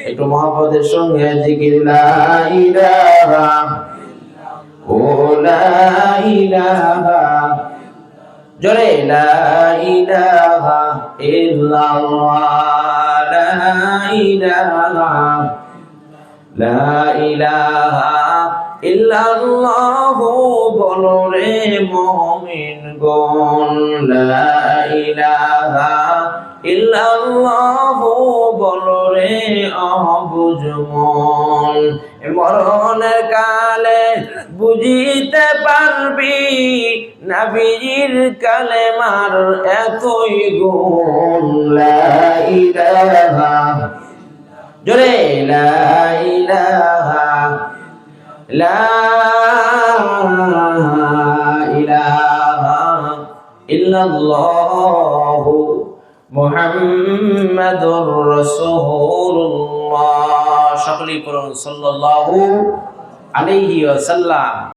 একটু মহব্বতের সঙ্গে জিকির লা ইলাহা ও লা ইলাহা জোরে লা ইলাহা ইল্লাল্লাহ লা ইলাহা লা ইলাহা ইল্লাল্লাহু বলো রে মুমিনগণ লা ইলাহা ইল্লাল্লাহু বলো রে অবুঝমন মরণের কালে বুঝিতে পারবি নবীর কালেমার এতই গুণ লা ইলাহা জোরে লা ইলাহা লা ইলাহা ইল্লাল্লাহু মুহাম্মাদুর রাসূলুল্লাহ সকলেই পড়ুন সাল্লাল্লাহু আলাইহি ওয়াসাল্লাম।